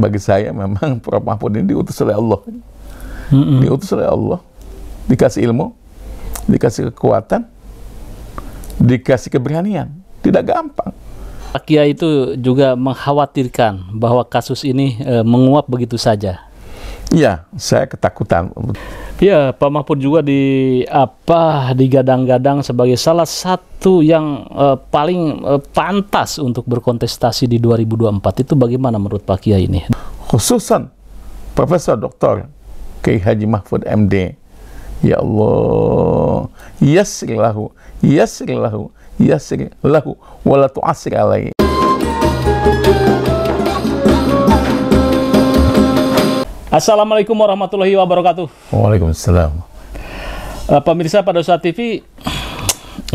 bagi saya memang Prof. Mahfud ini diutus oleh Allah. Diutus oleh Allah, dikasih ilmu, dikasih kekuatan, dikasih keberanian. Tidak gampang. Pak Kiai itu juga mengkhawatirkan bahwa kasus ini menguap begitu saja. Iya, saya ketakutan. Ya, Pak Mahfud juga digadang-gadang sebagai salah satu yang paling pantas untuk berkontestasi di 2024. Itu bagaimana menurut Pak Kiai ini? Khususan Profesor Dr. Kiai Haji Mahfud MD. Ya Allah, yassir lahu, yassir lahu, yassir lahu, wa la tu'assir alaihi. Assalamualaikum warahmatullahi wabarakatuh. Waalaikumsalam. Pemirsa Padosa TV,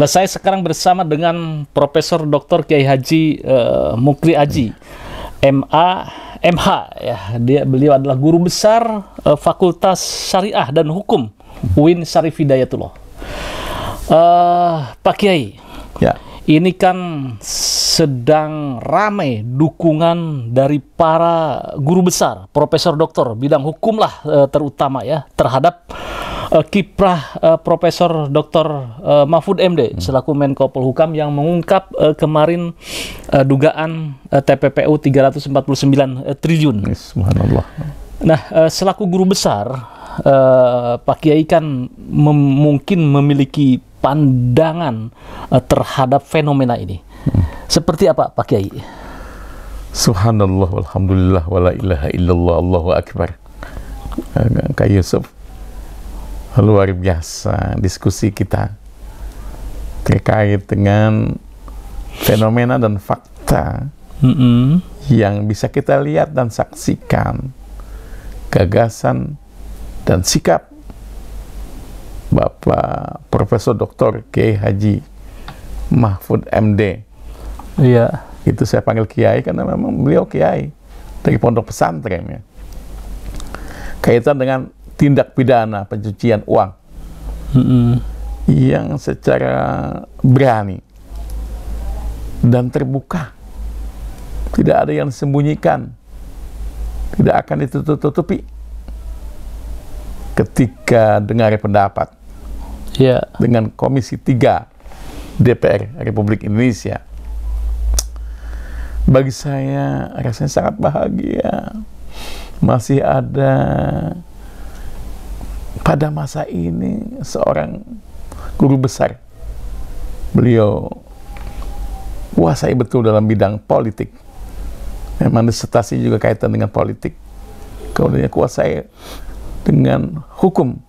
saya sekarang bersama dengan Profesor Dr. Kiai Haji Mukri Aji, MH ya. Beliau adalah guru besar Fakultas Syariah dan Hukum UIN Syarif Hidayatullah. Pak Kiai, Ya. ini kan sedang ramai dukungan dari para guru besar, profesor doktor bidang hukum lah terutama ya, terhadap kiprah Profesor Dr. Mahfud MD selaku Menko Polhukam yang mengungkap kemarin dugaan TPPU 349 triliun. Subhanallah. Nah, selaku guru besar, Pak Kiai kan mungkin memiliki pandangan terhadap fenomena ini. Seperti apa Pak Kiai? Subhanallah, walhamdulillah, wala ilaha illallah, Allahu Akbar. Kak Yusuf, luar biasa diskusi kita terkait dengan fenomena dan fakta yang bisa kita lihat dan saksikan, gagasan dan sikap Bapak Profesor Dr. Kiai Haji Mahfud MD. Iya. Itu saya panggil Kiai karena memang beliau Kiai dari pondok pesantren ya. Kaitan dengan tindak pidana pencucian uang yang secara berani dan terbuka, tidak ada yang disembunyikan, tidak akan ditutup-tutupi ketika dengar pendapat dengan Komisi 3 DPR Republik Indonesia. Bagi saya rasanya sangat bahagia masih ada pada masa ini seorang guru besar. Beliau kuasai betul dalam bidang politik. Memang disertasi juga kaitan dengan politik. Kemudian kuasai dengan hukum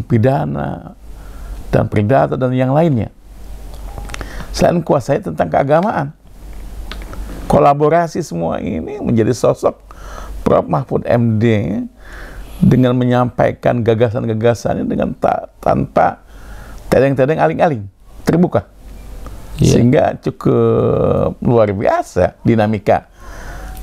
pidana dan perdata dan yang lainnya. Selain kuasai tentang keagamaan, kolaborasi semua ini menjadi sosok Prof. Mahfud MD dengan menyampaikan gagasan-gagasannya dengan tanpa tedeng-tedeng aling-aling, terbuka. Sehingga cukup luar biasa dinamika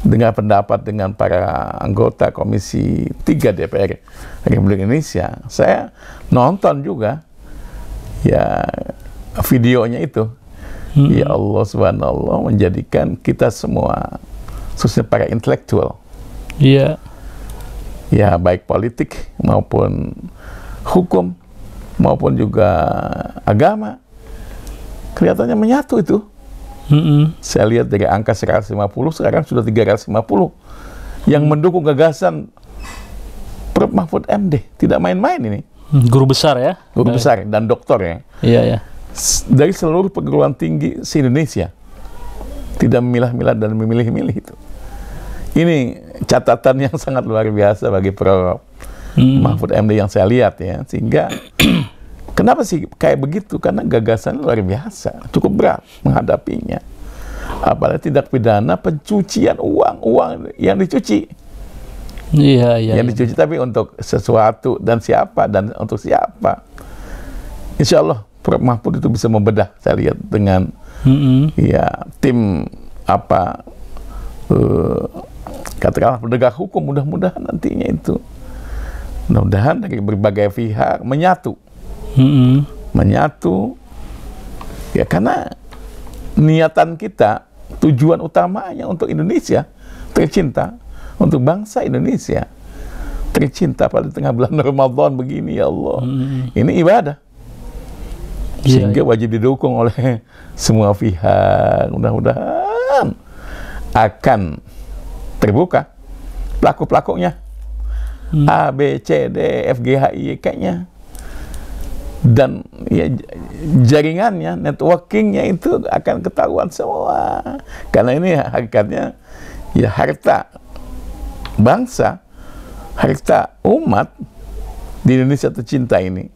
dengan pendapat dengan para anggota Komisi 3 DPR Republik Indonesia. Saya nonton juga ya videonya itu. Ya Allah subhanallah, menjadikan kita semua, khususnya para intelektual, ya baik politik maupun hukum maupun juga agama, kelihatannya menyatu itu. Saya lihat dari angka 150 sekarang sudah 350 yang mendukung gagasan Prof. Mahfud MD. Tidak main-main ini. Guru besar ya? Guru besar dan doktor ya. Iya. Dari seluruh perguruan tinggi se-Indonesia. Tidak memilah-milah dan memilih-milih itu. Ini catatan yang sangat luar biasa bagi Prof. Mahfud MD yang saya lihat ya. Sehingga kenapa sih kayak begitu? Karena gagasan luar biasa, cukup berat menghadapinya. Apalagi tindak pidana pencucian uang yang dicuci. Yang dicuci tapi untuk sesuatu dan siapa dan untuk siapa. Insya Allah Prof. Mahfud itu bisa membedah, saya lihat dengan ya tim katakanlah penegak hukum, mudah-mudahan nantinya itu mudah-mudahan dari berbagai pihak menyatu. Menyatu ya, karena niatan kita, tujuan utamanya untuk Indonesia tercinta untuk bangsa Indonesia. Tercinta pada tengah bulan Ramadan begini, ya Allah. Ini ibadah. Sehingga wajib didukung oleh semua pihak. Mudah-mudahan akan terbuka pelaku-pelakunya. A, B, C, D, F, G, H, I, K-nya. Dan ya, jaringannya, networkingnya itu akan ketahuan semua. Karena ini hakikatnya ya harta bangsa, harta umat di Indonesia tercinta ini.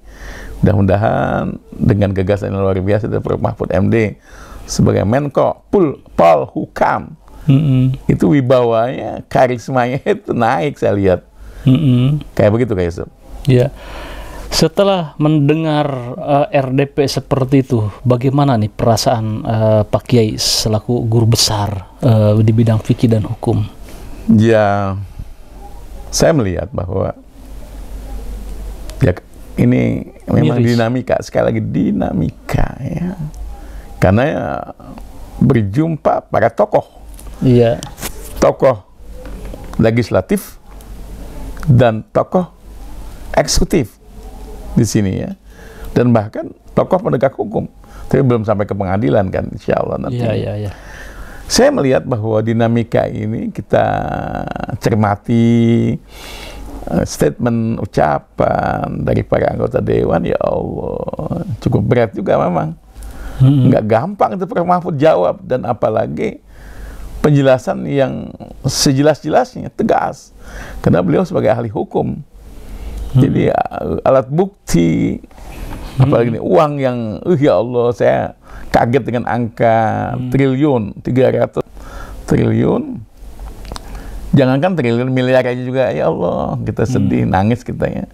Mudah-mudahan dengan gagasan yang luar biasa dari Prof. Mahfud MD sebagai Menko Polhukam, itu wibawanya, karismanya itu naik, saya lihat. Kayak begitu, Kak Yusuf. Ya. Setelah mendengar RDP seperti itu, bagaimana nih perasaan Pak Kiai selaku guru besar di bidang fikih dan hukum? Ya, saya melihat bahwa ya ini memang dinamika, sekali lagi dinamika ya. Karena ya, berjumpa para tokoh. Iya. Tokoh legislatif dan tokoh eksekutif di sini ya. Dan bahkan tokoh penegak hukum. Tapi belum sampai ke pengadilan kan, insya Allah nanti. Iya. Saya melihat bahwa dinamika ini kita cermati statement, ucapan dari para anggota dewan, ya Allah, cukup berat juga memang. Nggak gampang itu Prof. Mahfud jawab, dan apalagi penjelasan yang sejelas-jelasnya, tegas. Karena beliau sebagai ahli hukum. Jadi alat bukti, apalagi ini uang yang, ya Allah, saya kaget dengan angka triliun, 300 triliun. Jangankan triliun, miliar aja juga, ya Allah, kita sedih, nangis kita ya.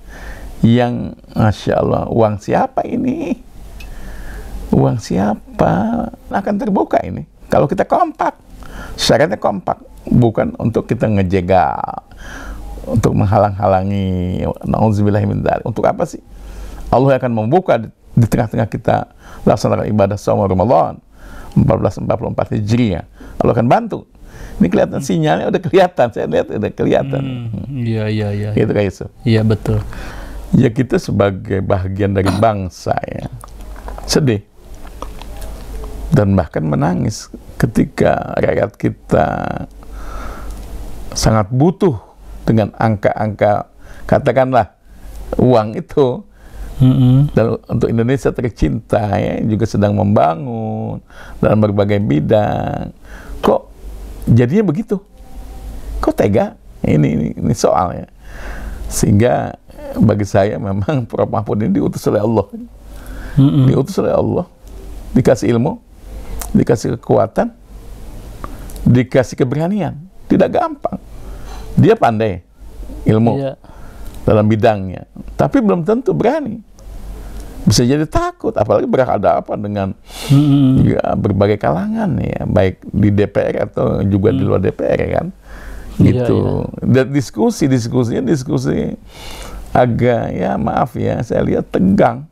Yang, Masya Allah, uang siapa ini? Uang siapa? Akan terbuka ini. Kalau kita kompak, syaratnya kompak. Bukan untuk kita ngejegal, untuk menghalang-halangi, na'udzubillah min dzalik. Untuk apa sih? Allah akan membuka di tengah-tengah kita laksanakan ibadah shaum Ramadan 1444 Hijriah. Allah akan bantu. Ini kelihatan sinyalnya, udah kelihatan. Saya lihat udah kelihatan. Iya. Gitu kayak itu. Iya, betul. Ya, kita sebagai bagian dari bangsa ya, sedih dan bahkan menangis ketika rakyat kita sangat butuh dengan angka-angka, katakanlah uang itu. Dan untuk Indonesia tercinta ya, juga sedang membangun dalam berbagai bidang. Kok jadinya begitu? Kok tega? Ini soalnya. Sehingga bagi saya memang Prof. Mahfud ini diutus oleh Allah. Diutus oleh Allah. Dikasih ilmu, dikasih kekuatan, dikasih keberanian. Tidak gampang. Dia pandai ilmu dalam bidangnya, tapi belum tentu berani. Bisa jadi takut, apalagi berhadapan dengan ya, berbagai kalangan ya, baik di DPR atau juga di luar DPR kan. Gitu. Dan diskusinya agak, ya maaf ya, saya lihat tegang.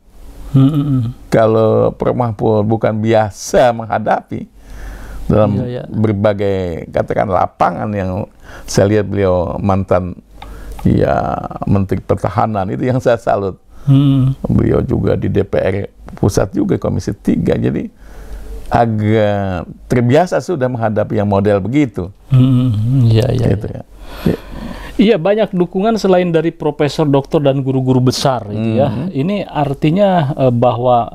Kalau Prof. Mahfud bukan biasa menghadapi dalam berbagai, katakan, lapangan yang saya lihat beliau mantan ya Menteri Pertahanan, itu yang saya salut. Beliau juga di DPR pusat juga, Komisi 3, jadi agak terbiasa sudah menghadapi yang model begitu. Gitu ya. Iya, banyak dukungan selain dari profesor, doktor, dan guru-guru besar gitu ya. Ini artinya bahwa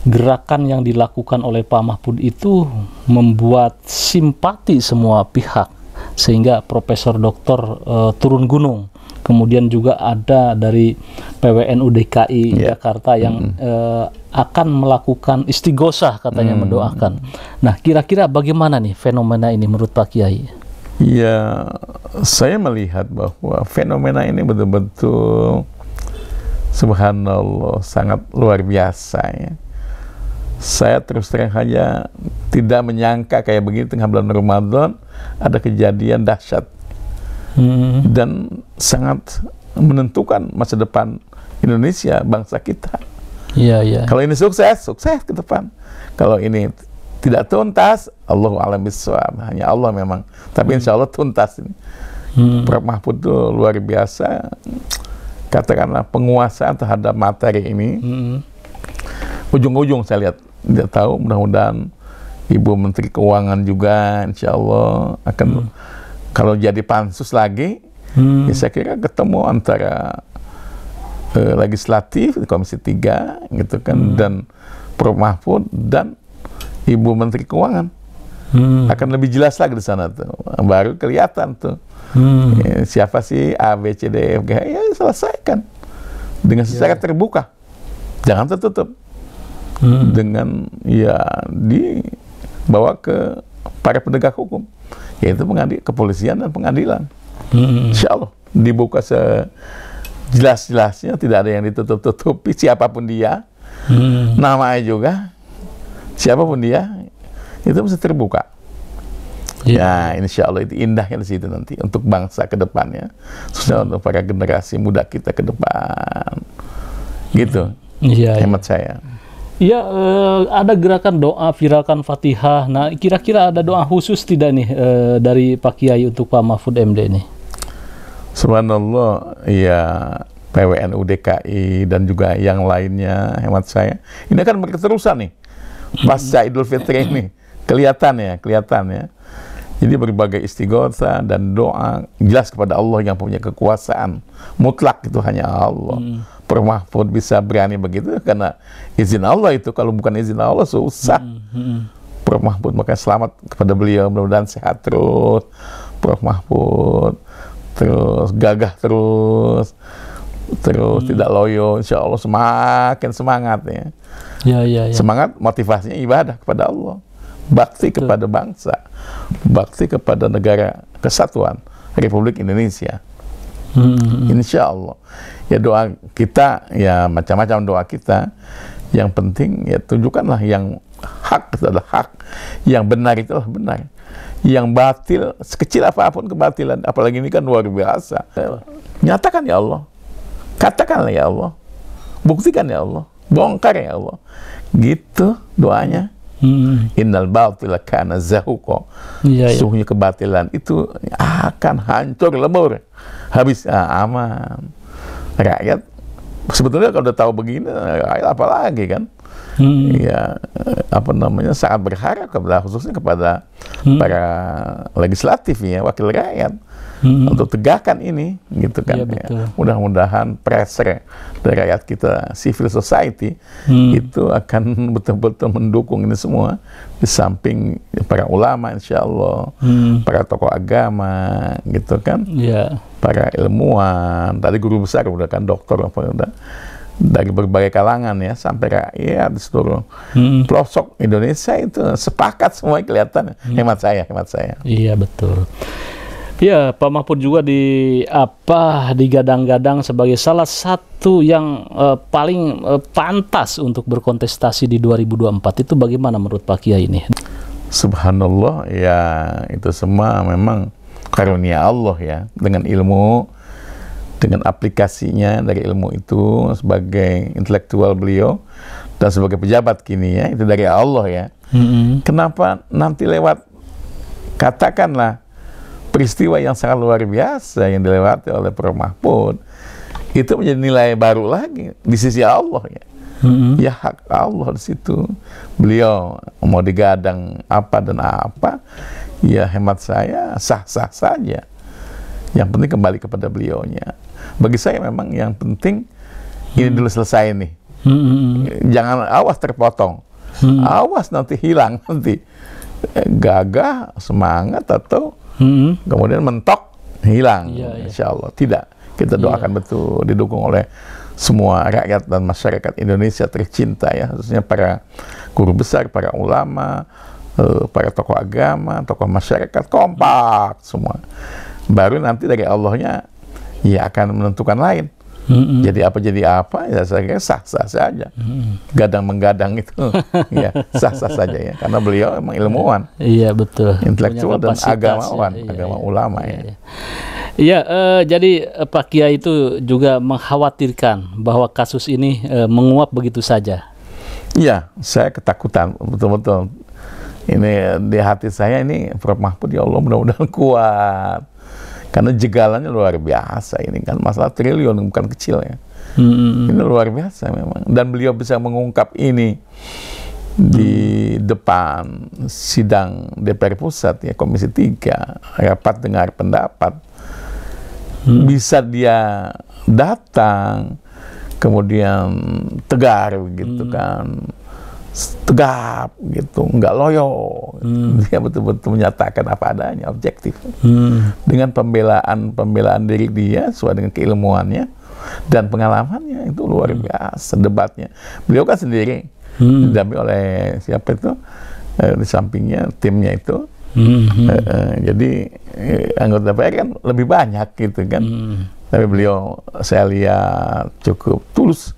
gerakan yang dilakukan oleh Pak Mahfud itu membuat simpati semua pihak, sehingga profesor, doktor turun gunung. Kemudian juga ada dari PWNU DKI Jakarta yang akan melakukan istighosah, katanya mendoakan. Nah, kira-kira bagaimana nih fenomena ini menurut Pak Kiai? Ya, saya melihat bahwa fenomena ini betul-betul subhanallah, sangat luar biasa ya. Saya terus terang saja tidak menyangka kayak begini tengah bulan Ramadan ada kejadian dahsyat. Dan sangat menentukan masa depan Indonesia, bangsa kita. Kalau ini sukses ke depan. Kalau ini tidak tuntas, Allahu a'lam bishawab, hanya Allah memang. Tapi insya Allah tuntas ini. Prof Mahfud itu luar biasa, katakanlah penguasaan terhadap materi ini. Ujung-ujung saya lihat, tidak tahu, mudah-mudahan Ibu Menteri Keuangan juga insya Allah akan kalau jadi pansus lagi, ya saya kira ketemu antara legislatif Komisi 3 gitu kan, dan Prof Mahfud dan Ibu Menteri Keuangan akan lebih jelas lagi di sana tuh, baru kelihatan tuh ya, siapa sih A, B, C, D, F, G, ya selesaikan dengan secara terbuka, jangan tertutup, dengan ya dibawa ke para penegak hukum, yaitu kepolisian dan pengadilan. Insya Allah dibuka sejelas-jelasnya, tidak ada yang ditutup-tutupi, siapapun dia, namanya juga, siapapun dia, itu mesti terbuka. Ya, insya Allah itu indahnya di situ nanti untuk bangsa ke depannya, khususnya untuk para generasi muda kita ke depan. Gitu, hemat saya. Ya, ada gerakan doa viralkan Fatihah. Nah, kira-kira ada doa khusus tidak nih dari Pak Kiai untuk Pak Mahfud MD ini? Subhanallah, ya PWNU DKI dan juga yang lainnya, hemat saya. Ini kan berketerusan nih, pasca Idul Fitri ini, kelihatan ya. Jadi berbagai istighotsah dan doa jelas kepada Allah yang punya kekuasaan mutlak, itu hanya Allah. Prof Mahfud bisa berani begitu karena izin Allah itu, kalau bukan izin Allah susah. Prof Mahfud, makanya selamat kepada beliau, mudah-mudahan sehat terus Prof Mahfud, terus gagah terus tidak loyo, insya Allah semakin semangat ya. Semangat, motivasinya ibadah kepada Allah, bakti kepada bangsa, bakti kepada negara kesatuan Republik Indonesia. Insya Allah ya, doa kita ya macam-macam doa kita, yang penting ya tunjukkanlah yang hak itu adalah hak, yang benar itu adalah benar, yang batil sekecil apapun kebatilan, apalagi ini kan luar biasa, nyatakan ya Allah, katakanlah ya Allah, buktikan ya Allah, bongkar ya Allah, gitu doanya. Innal batila kana zahuqa. Sungguhnya kebatilan itu akan hancur lebur, habis aman. Rakyat sebetulnya kalau udah tahu begini, rakyat apalagi kan? Ya, apa namanya, sangat berharap khususnya kepada para legislatif ya, wakil rakyat, untuk tegakkan ini, gitu kan. Ya, mudah-mudahan pressure dari rakyat kita, civil society itu akan betul-betul mendukung ini semua, di samping para ulama insya Allah, para tokoh agama, gitu kan, para ilmuwan, tadi guru besar udah kan, dokter apa udah, dari berbagai kalangan ya, sampai rakyat di seluruh pelosok Indonesia itu sepakat semua, kelihatan. Hemat saya. Iya, betul. Ya, Pak Mahfud juga digadang-gadang sebagai salah satu yang paling pantas untuk berkontestasi di 2024. Itu bagaimana menurut Pak Kiai ini? Subhanallah, ya itu semua memang karunia Allah ya, dengan ilmu, dengan aplikasinya dari ilmu itu sebagai intelektual beliau dan sebagai pejabat kini ya, itu dari Allah ya. Kenapa nanti lewat, katakanlah, peristiwa yang sangat luar biasa yang dilewati oleh Prof Mahfud, itu menjadi nilai baru lagi di sisi Allah ya. Ya hak Allah di situ. Beliau mau digadang apa dan apa, ya hemat saya sah-sah saja. Yang penting kembali kepada beliaunya. Bagi saya memang yang penting ini dulu selesai nih. Jangan awas terpotong, awas nanti hilang, nanti gagah semangat atau kemudian mentok hilang. Insya Allah tidak, kita doakan betul didukung oleh semua rakyat dan masyarakat Indonesia tercinta ya, khususnya para guru besar, para ulama, para tokoh agama, tokoh masyarakat, kompak semua. Baru nanti dari Allahnya ya akan menentukan lain. Jadi apa ya, saya kira sah-sah saja. Gadang-menggadang itu ya sah-sah saja ya, karena beliau emang ilmuwan. Iya, betul. Intelektual dan agamawan, agama ulama ya. Iya, jadi Pak Kiai itu juga mengkhawatirkan bahwa kasus ini menguap begitu saja. Iya, saya ketakutan betul-betul. Ini di hati saya ini Prof. Mahfud, ya Allah mudah-mudahan kuat. Karena jegalannya luar biasa, ini kan masalah triliun, bukan kecil ya. Ini luar biasa memang. Dan beliau bisa mengungkap ini di depan sidang DPR Pusat ya, Komisi 3, rapat dengar pendapat. Bisa dia datang, kemudian tegar gitu kan, tegap gitu, nggak loyo. Dia betul-betul menyatakan apa adanya, objektif. Dengan pembelaan diri dia sesuai dengan keilmuannya dan pengalamannya, itu luar biasa debatnya. Beliau kan sendiri, didampingi oleh siapa itu, di sampingnya timnya itu. Jadi anggota DPR kan lebih banyak gitu kan. Tapi beliau saya lihat cukup tulus,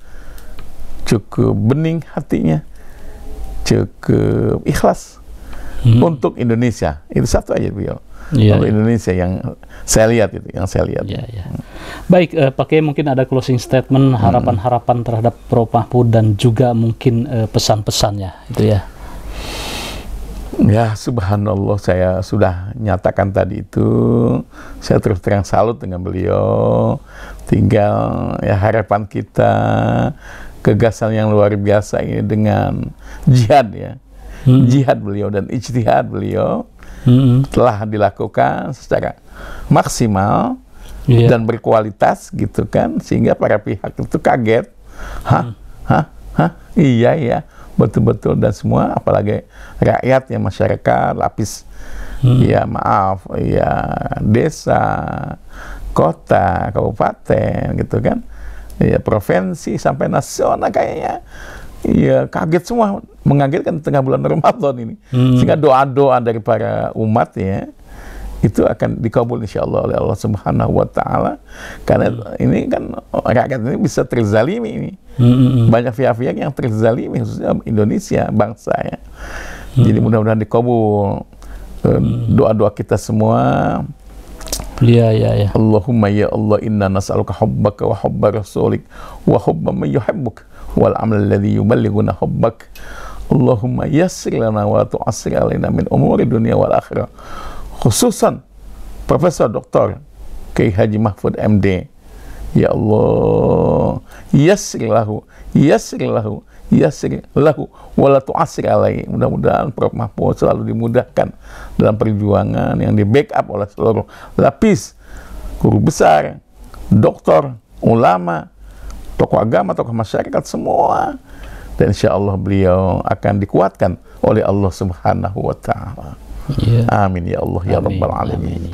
cukup bening hatinya, cukup ikhlas untuk Indonesia. Itu satu aja beliau. Untuk Indonesia yang saya lihat itu, yang saya lihat. Baik, pakai mungkin ada closing statement, harapan-harapan terhadap Prof. Mahfud dan juga mungkin pesan-pesannya itu ya. Ya, subhanallah, saya sudah nyatakan tadi itu. Saya terus terang salut dengan beliau. Tinggal ya harapan kita, kegasan yang luar biasa ini dengan jihad ya. Jihad beliau dan ijtihad beliau telah dilakukan secara maksimal dan berkualitas gitu kan, sehingga para pihak itu kaget. Iya betul-betul, dan semua apalagi rakyat ya, masyarakat lapis ya, maaf ya, desa, kota, kabupaten gitu kan ya, provinsi sampai nasional kayaknya ya kaget semua, mengagetkan tengah bulan Ramadan ini. Sehingga doa-doa dari para umat ya itu akan dikabul insyaallah oleh Allah Subhanahu wa Ta'ala, karena ini kan rakyat ini bisa terzalimi ini. Banyak pihak-pihak yang terzalimi, khususnya Indonesia, bangsa ya. Jadi mudah-mudahan dikabul doa-doa kita semua. Allahumma ya Allah, inna nas'aluka hubbaka wa hubba rasulik wa hubba man yuhibbuk wal amal alladhi yuballighuna hubbak. Allahumma yassir lana wa tu'assir alaina min umuri dunia wal akhirah. Khususan Profesor Dr. Kiai Haji Mahfud MD, ya Allah, yassir lahu wala tu'assir alaihi. Mudah-mudahan Prof. Mahfud selalu dimudahkan dalam perjuangan yang di backup oleh seluruh lapis, guru besar, doktor, ulama, tokoh agama, tokoh masyarakat semua. Dan insya Allah beliau akan dikuatkan oleh Allah Subhanahu wa Ta'ala. Amin ya Allah ya Rabbal Alamin.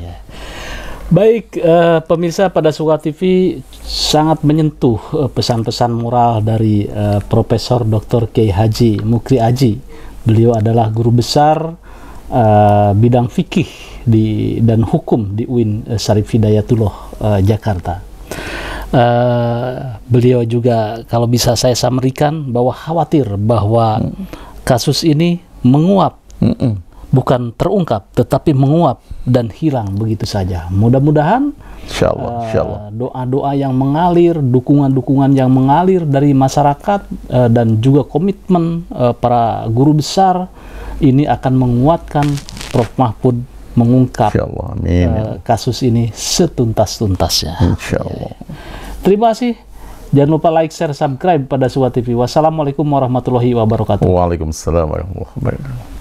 Baik, pemirsa, pada Suka TV sangat menyentuh pesan-pesan moral dari Profesor Dr. Kiai Haji Mukri Aji. Beliau adalah guru besar bidang fikih dan hukum di UIN Syarif Hidayatullah Jakarta. Beliau juga, kalau bisa saya samerikan, bahwa khawatir bahwa kasus ini menguap, bukan terungkap, tetapi menguap dan hilang begitu saja. Mudah-mudahan doa-doa yang mengalir, dukungan-dukungan yang mengalir dari masyarakat dan juga komitmen para guru besar ini akan menguatkan Prof. Mahfud mengungkap kasus ini setuntas-tuntasnya. Insyaallah. Terima kasih. Jangan lupa like, share, subscribe pada Suka TV. Wassalamualaikum warahmatullahi wabarakatuh. Waalaikumsalam warahmatullahi wabarakatuh.